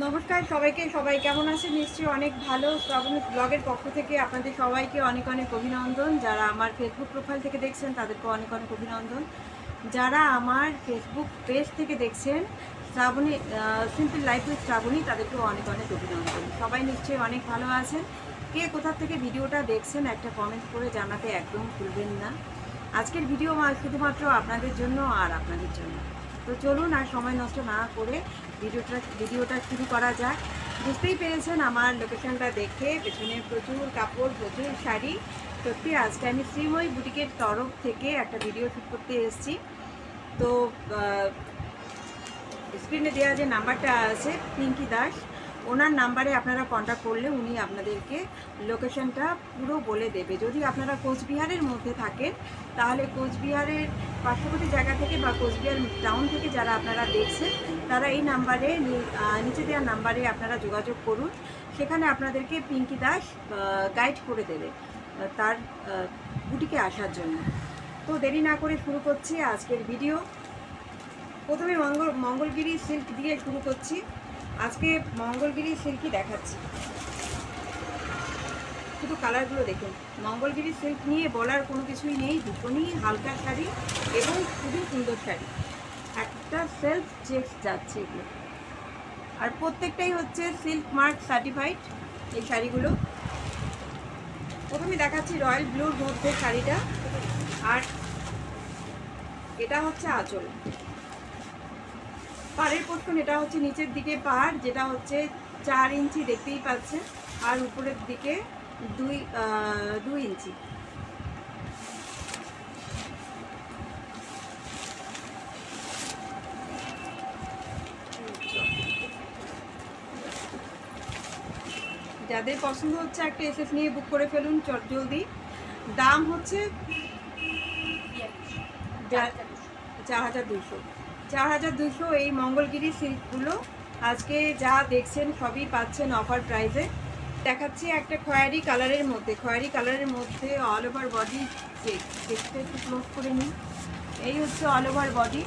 নমস্কার সবাইকে, সবাই কেমন আছেন? নিশ্চয়ই অনেক ভালো। শ্রাবণী ব্লগের পক্ষ থেকে আপনাদের সবাইকে অনেক অনেক অভিনন্দন। যারা আমার ফেসবুক প্রোফাইল থেকে দেখছেন তাদেরকেও অনেক অনেক অভিনন্দন। যারা আমার ফেসবুক পেজ থেকে দেখছেন Shrabani simple life with Shrabani, তাদেরকেও অনেক অনেক অভিনন্দন। সবাই নিশ্চয়ই অনেক ভালো আছেন। কে কোথা থেকে ভিডিওটা দেখছেন একটা কমেন্ট করে জানাতে একদম ভুলবেন না। আজকের ভিডিও শুধুমাত্র আপনাদের জন্য আর আপনাদের জন্য। তো চলুন আর সময় নষ্ট না করে ভিডিওটা শুরু করা যাক। বুঝতেই পেরেছেন আমার লোকেশনটা দেখে, পেছনে প্রচুর কাপড়, প্রচুর শাড়ি। সত্যি আজকে আমি শ্রীময়ী বুটিকের তরফ থেকে একটা ভিডিও শ্যুট করতে এসেছি। তো স্ক্রিনে দেওয়া যে নাম্বারটা আছে পিঙ্কি দাস, ওনার নাম্বারে আপনারা কন্ট্যাক্ট করলে উনি আপনাদেরকে লোকেশনটা পুরো বলে দেবে। যদি আপনারা কোচবিহারের মধ্যে থাকেন তাহলে কোচবিহারের পার্শ্ববর্তী জায়গা থেকে বা কোচবিহার টাউন থেকে যারা আপনারা দেখছেন তারা এই নাম্বারে, নিচে দেওয়া নাম্বারে আপনারা যোগাযোগ করুন। সেখানে আপনাদেরকে পিঙ্কি দাস গাইড করে দেবে তার বুটিকে আসার জন্য। তো দেরি না করে শুরু করছি আজকের ভিডিও। প্রথমে মঙ্গলগিরি সিল্ক দিয়ে শুরু করছি। আজকে মঙ্গলগিরি সিল্কই দেখাচ্ছি, শুধু কালারগুলো দেখুন। মঙ্গলগিরি সিল্ক নিয়ে বলার কোনো কিছুই নেই, ভীষণই হালকা শাড়ি এবং খুবই সুন্দর শাড়ি। একটা সেলফ চেক যাচ্ছে এগুলো, আর প্রত্যেকটাই হচ্ছে সিল্ক মার্ক সার্টিফাইড এই শাড়িগুলো। প্রথমে দেখাচ্ছি রয়্যাল ব্লুর মধ্যে শাড়িটা, আর এটা হচ্ছে আঁচল। পাড়ের পোর্শন এটা হচ্ছে নিচের দিকে পাড়, যেটা হচ্ছে 4 ইঞ্চি দেখতেই পাচ্ছেন, আর উপরের দিকে 2 ইঞ্চি। যাদের পছন্দ হচ্ছে একটা এসএস নিয়ে বুক করে ফেলুন চট জলদি। দাম হচ্ছে 4200। 4200 এই মঙ্গলগিরি সিল্কগুলো আজকে যা দেখছেন সবই পাচ্ছেন অফার প্রাইসে। দেখাচ্ছি একটা খয়েরি কালারের মধ্যে, খয়েরি কালারের মধ্যে অল ওভার বডি চেক। দেখতে একটু ক্লোজ করে নিন। এই হচ্ছে অল ওভার বডি।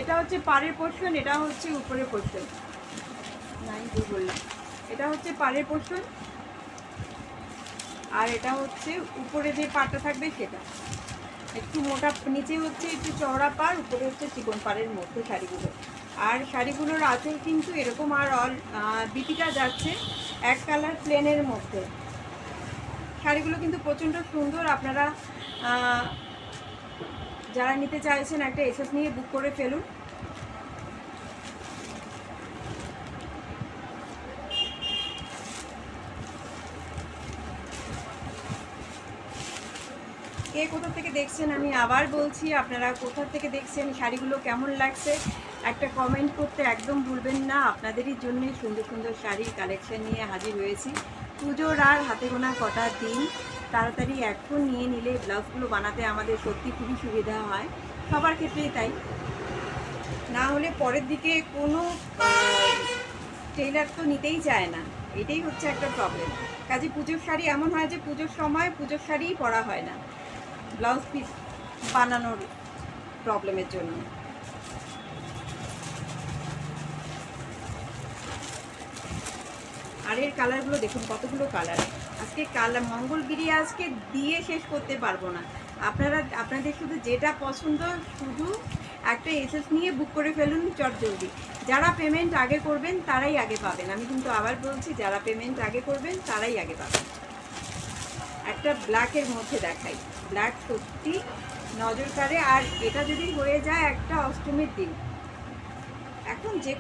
এটা হচ্ছে পাড়ের পোর্শন, এটা হচ্ছে উপরের পোর্শন। নাই বললাম, এটা হচ্ছে পাড়ের পোর্শন, আর এটা হচ্ছে উপরে যে পাড়টা থাকবে সেটা একটু মোটা, নিচে হচ্ছে একটু চওড়া পাড়, উপরে হচ্ছে চিকন পাড়ের মধ্যে শাড়িগুলো। আর শাড়িগুলোর আঁচল কিন্তু এরকম, আর বিপিটা যাচ্ছে এক কালার প্লেনের মধ্যে। শাড়িগুলো কিন্তু প্রচণ্ড সুন্দর। আপনারা যারা নিতে চাইছেন একটা এসএস নিয়ে বুক করে ফেলুন। কে কোথা থেকে দেখছেন আমি আবার বলছি, আপনারা কোথা থেকে দেখছেন, শাড়িগুলো কেমন লাগছে একটা কমেন্ট করতে একদম ভুলবেন না। আপনাদেরই জন্যই সুন্দর সুন্দর শাড়ির কালেকশন নিয়ে হাজির হয়েছি। পুজোর আর হাতে গোনা কটা দিন, তাড়াতাড়ি এখন নিয়ে নিলে ব্লাউজগুলো বানাতে আমাদের সত্যি খুবই সুবিধা হয়, সবার ক্ষেত্রেই তাই। না হলে পরের দিকে কোনো টেইলার তো নিতেই চায় না, এটাই হচ্ছে একটা প্রবলেম। কাজে পুজোর শাড়ি এমন হয় যে পুজোর সময় পুজোর শাড়িই পরা হয় না ব্লাউজ পিস বানানোর প্রবলেমের জন্য। আর এর কালারগুলো দেখুন, কতগুলো কালার। আজকে কালার মঙ্গলগিরি আজকে দিয়ে শেষ করতে পারবো না। আপনাদের শুধু যেটা পছন্দ শুধু একটা এসএস নিয়ে বুক করে ফেলুন চট জলদি। যারা পেমেন্ট আগে করবেন তারাই আগে পাবেন। আমি কিন্তু আবার বলছি, যারা পেমেন্ট আগে করবেন তারাই আগে পাবেন। একটা ব্ল্যাকের মধ্যে দেখাই, ব্ল্যাক সত্যি নজর কাড়ে। আর এটা যদি হয়ে যায় একটা অষ্টমীর দিন, এখন যে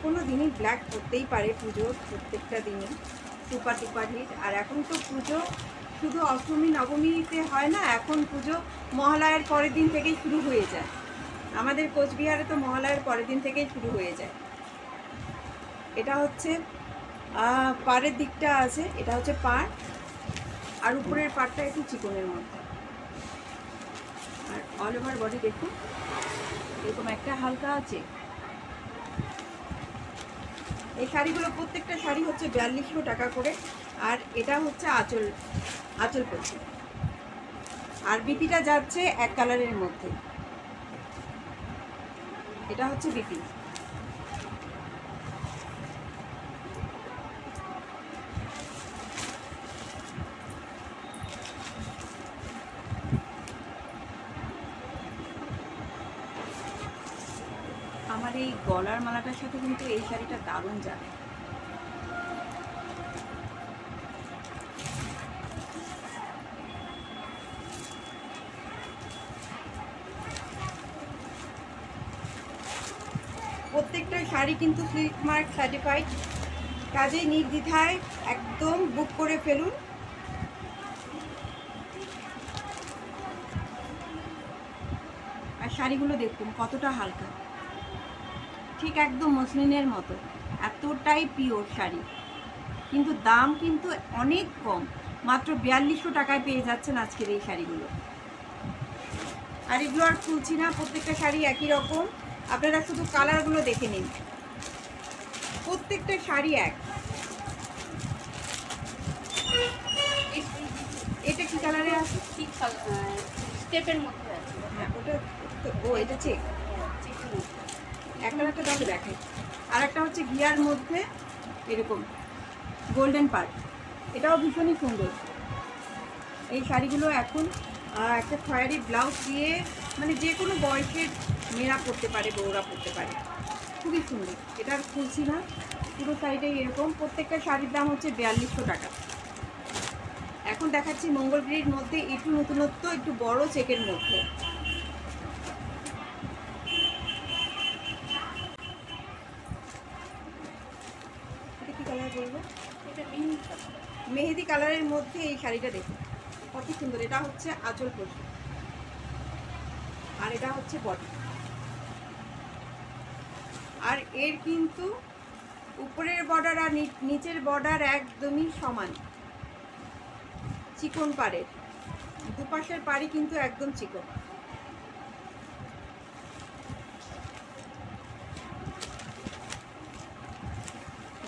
কোনো দিনই ব্ল্যাক করতেই পারে পুজোর প্রত্যেকটা দিনই সুপার টুপার হিট। আর এখন তো পুজো শুধু অষ্টমী নবমীতে হয় না, এখন পুজো মহালয়ার পরের দিন থেকেই শুরু হয়ে যায়। আমাদের কোচবিহারে তো মহালয়ার পরের দিন থেকেই শুরু হয়ে যায়। এটা হচ্ছে পাড়ের দিকটা আছে, এটা হচ্ছে পাড়, আর উপরের পাড়টা একটু চিকনের মধ্যে। আর অল ওভার বডি দেখুন এরকম একটা হালকা আছে। এই শাড়িগুলো প্রত্যেকটা শাড়ি হচ্ছে 4200 টাকা করে। আর এটা হচ্ছে আঁচল পড়ছে, আর বিপিটা যাচ্ছে এক কালারের মধ্যে। এটা হচ্ছে বিপি। আমার এই গলার মালাটার সাথে কিন্তু এই শাড়িটা দারুণ যাবে। প্রত্যেকটা শাড়ি কিন্তু সিল্ক মার্ক সার্টিফাইড, কাজে নির্দ্বিধায় একদম বুক করে ফেলুন। আর শাড়িগুলো দেখুন কতটা হালকা, ঠিক একদম মসলিনের মতো, এতটাই পিওর শাড়ি, কিন্তু দাম কিন্তু অনেক কম, মাত্র 4200 টাকায় পেয়ে যাচ্ছেন আজকের এই শাড়িগুলো। আর এগুলো আর খুলছি না, প্রত্যেকটা শাড়ি একই রকম, আপনারা শুধু কালারগুলো দেখে নিন, প্রত্যেকটা শাড়ি এক। এটা কি কালারে আছে? স্টেপের মধ্যে আছে। হ্যাঁ ওটা ও এটা চেক, একটা দামে দেখাই। আর একটা হচ্ছে ঘিয়ার মধ্যে এরকম গোল্ডেন পার্ট, এটাও ভীষণই সুন্দর। এই শাড়িগুলো এখন একটা খয়েরি ব্লাউজ দিয়ে মানে যে কোনো বয়সের মেয়েরা পরতে পারে, বউরা পরতে পারে, খুবই সুন্দর। এটা আর খুলছি না, পুরো শাড়িটাই এরকম। প্রত্যেকটা শাড়ির দাম হচ্ছে 4200 টাকা। এখন দেখাচ্ছি মঙ্গলগিরির মধ্যে একটু নতুনত্ব, একটু বড় চেকের মধ্যে। এটা কি কালার বলবো? এটা মেহেদি কালারের মধ্যে এই শাড়িটা দেখুন কত সুন্দর। এটা হচ্ছে আঁচল পোশাক আর এটা হচ্ছে বডি। আর এর কিন্তু উপরের বর্ডার আর নিচের বর্ডার একদমই সমান, চিকন পাড়ের, দুপাশের পাড়ি কিন্তু একদম চিকন।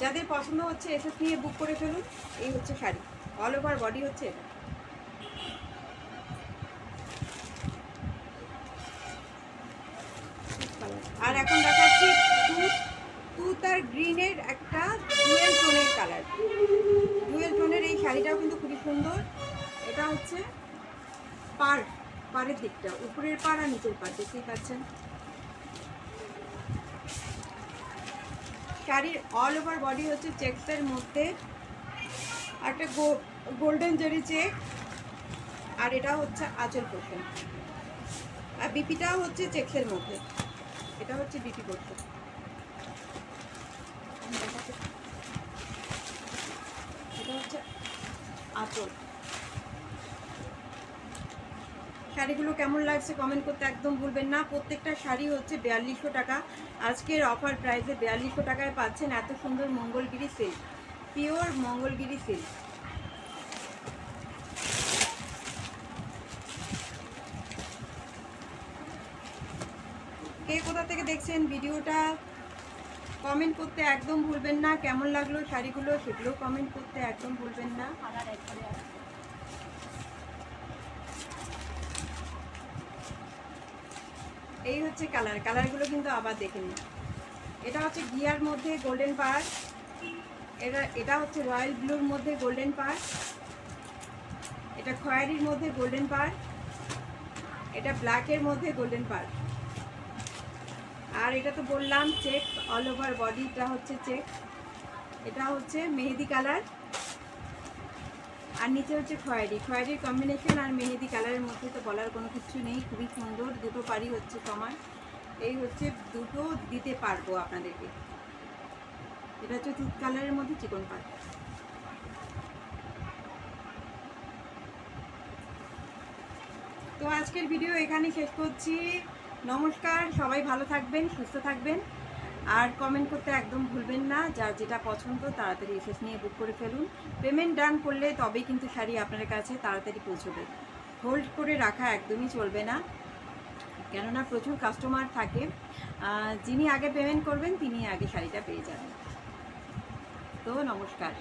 যাদের পছন্দ হচ্ছে এসে নিয়ে বুক করে ফেলুন। এই হচ্ছে শাড়ি, অল ওভার বডি হচ্ছে এটা। আর এখন দেখাচ্ছি তুত আর গ্রিনের একটা ডুয়েল টোনের কালার। ডুয়েল টোনের এই শাড়িটাও কিন্তু খুবই সুন্দর। এটা হচ্ছে পাড়ের দিকটা, উপরের পাড় আর নিচের পাড় দেখতেই পাচ্ছেন। শাড়ির অল ওভার বডি হচ্ছে চেকসের মধ্যে একটা গোল্ডেন জরি চেক, আর এটা হচ্ছে আঁচল পোর্শন, আর বিপিটাও হচ্ছে চেকসের মধ্যে। এটা হচ্ছে বিপি পোর্শন। এটা হচ্ছে আঁচল। শাড়িগুলো কেমন লাগছে কমেন্ট করতে একদম ভুলবেন না। প্রত্যেকটা শাড়ি হচ্ছে 4200 টাকা। আজকের অফার প্রাইসে 4200 টাকায় পাচ্ছেন এত সুন্দর Mangalagiri silk, pure Mangalagiri silk. কে কোথা থেকে দেখছেন ভিডিওটা কমেন্ট করতে একদম ভুলবেন না। কেমন লাগলো শাড়িগুলো সেগুলো কমেন্ট করতে একদম ভুলবেন না। কালার একবারে আছে। এই হচ্ছে কালারগুলো কিন্তু আবার দেখে নিন। এটা হচ্ছে ঘিয়ার মধ্যে গোল্ডেন পাড়, এটা হচ্ছে রয়্যাল ব্লুর মধ্যে গোল্ডেন পাড়, এটা খয়েরির মধ্যে গোল্ডেন পাড়, এটা ব্ল্যাকের মধ্যে গোল্ডেন পাড়। আর এটা তো বললাম চেক অল ওভার বডিটা হচ্ছে চেক। এটা হচ্ছে মেহেদি কালার আর নিচে হচ্ছে খয়েরির কম্বিনেশন। আর মেহেদি কালারের মধ্যে তো বলার কোনো কিছু নেই, খুবই সুন্দর। দুটো পাড়ি হচ্ছে সমান, এই হচ্ছে দুটো দিতে পারবো আপনাদেরকে। এটা হচ্ছে দুধ কালারের মধ্যে চিকন পাড়। তো আজকের ভিডিও এখানেই শেষ করছি। নমস্কার, সবাই ভালো থাকবেন, সুস্থ থাকবেন, আর কমেন্ট করতে একদম ভুলবেন না। যার যেটা পছন্দ তাড়াতাড়ি এসে নিয়ে বুক করে ফেলুন। পেমেন্ট ডান করলে তবেই কিন্তু শাড়ি আপনার কাছে তাড়াতাড়ি পৌঁছবে। হোল্ড করে রাখা একদমই চলবে না, কেননা প্রচুর কাস্টমার থাকে, যিনি আগে পেমেন্ট করবেন তিনি আগে শাড়িটা পেয়ে যাবেন। তো নমস্কার।